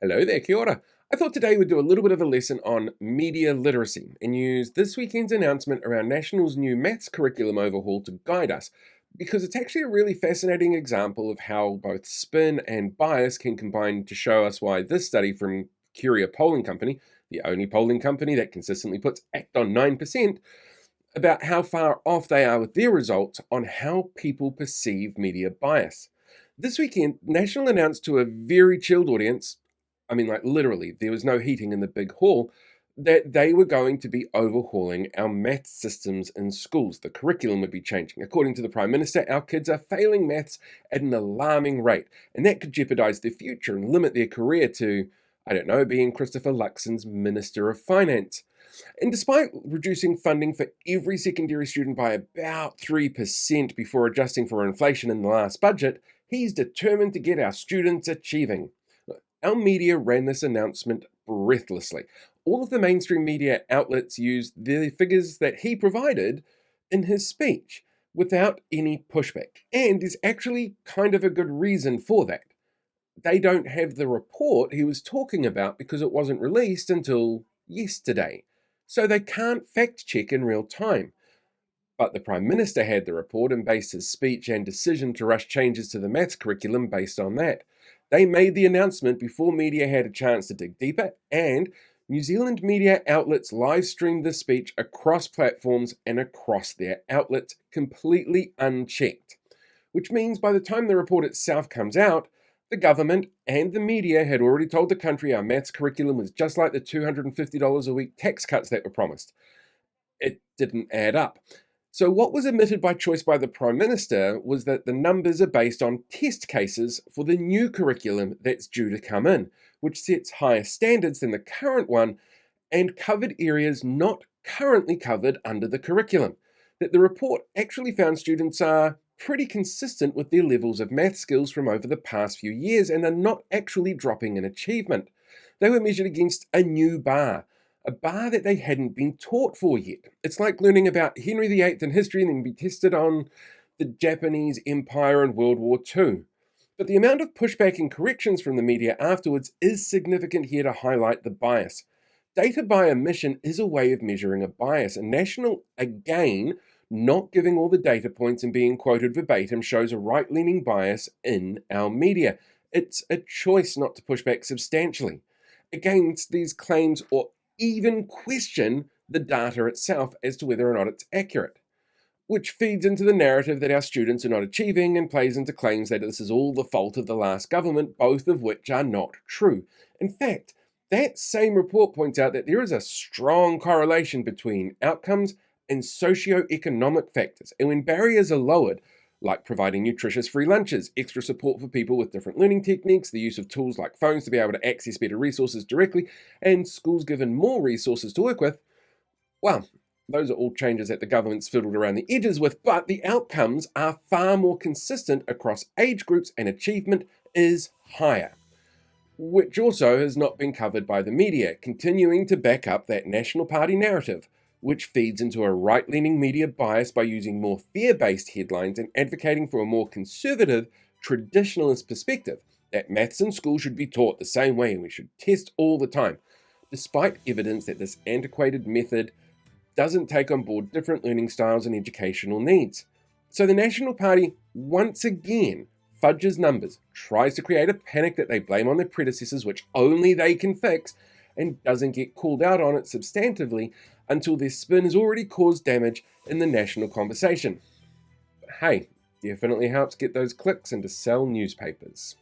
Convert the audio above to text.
Hello there, kia ora. I thought today we'd do a little bit of a lesson on media literacy and use this weekend's announcement around National's new maths curriculum overhaul to guide us, because it's actually a really fascinating example of how both spin and bias can combine to show us why this study from Curia Polling Company, the only polling company that consistently puts ACT on 9%, about how far off they are with their results on how people perceive media bias. This weekend, National announced to a very chilled audience, I mean, like literally, there was no heating in the big hall, that they were going to be overhauling our maths systems in schools. The curriculum would be changing. According to the Prime Minister, our kids are failing maths at an alarming rate, and that could jeopardize their future and limit their career to, I don't know, being Christopher Luxon's Minister of Finance. And despite reducing funding for every secondary student by about 3% before adjusting for inflation in the last budget, he's determined to get our students achieving. Our media ran this announcement breathlessly. All of the mainstream media outlets used the figures that he provided in his speech without any pushback. And there's actually kind of a good reason for that. They don't have the report he was talking about because it wasn't released until yesterday. So they can't fact check in real time. But the Prime Minister had the report and based his speech and decision to rush changes to the maths curriculum based on that. They made the announcement before media had a chance to dig deeper, and New Zealand media outlets live streamed the speech across platforms and across their outlets completely unchecked. Which means by the time the report itself comes out, the government and the media had already told the country our maths curriculum was just like the $250 a week tax cuts that were promised. It didn't add up. So, what was omitted by choice by the Prime Minister was that the numbers are based on test cases for the new curriculum that's due to come in, which sets higher standards than the current one and covered areas not currently covered under the curriculum. That the report actually found students are pretty consistent with their levels of math skills from over the past few years and are not actually dropping in achievement. They were measured against a new bar, a bar that they hadn't been taught for yet. It's like learning about Henry VIII in history and then be tested on the Japanese Empire and World War II. But the amount of pushback and corrections from the media afterwards is significant here to highlight the bias. Data by omission is a way of measuring a bias, and National, again, not giving all the data points and being quoted verbatim shows a right-leaning bias in our media. It's a choice not to push back substantially against these claims or even question the data itself as to whether or not it's accurate, which feeds into the narrative that our students are not achieving and plays into claims that this is all the fault of the last government, both of which are not true. In fact, that same report points out that there is a strong correlation between outcomes and socio-economic factors, and when barriers are lowered, like providing nutritious free lunches, extra support for people with different learning techniques, the use of tools like phones to be able to access better resources directly, and schools given more resources to work with, well, those are all changes that the government's fiddled around the edges with, but the outcomes are far more consistent across age groups and achievement is higher, which also has not been covered by the media, continuing to back up that National Party narrative, which feeds into a right-leaning media bias by using more fear-based headlines and advocating for a more conservative, traditionalist perspective that maths in school should be taught the same way and we should test all the time, despite evidence that this antiquated method doesn't take on board different learning styles and educational needs. So the National Party, once again, fudges numbers, tries to create a panic that they blame on their predecessors, which only they can fix, and doesn't get called out on it substantively until their spin has already caused damage in the national conversation. But hey, definitely helps get those clicks and to sell newspapers.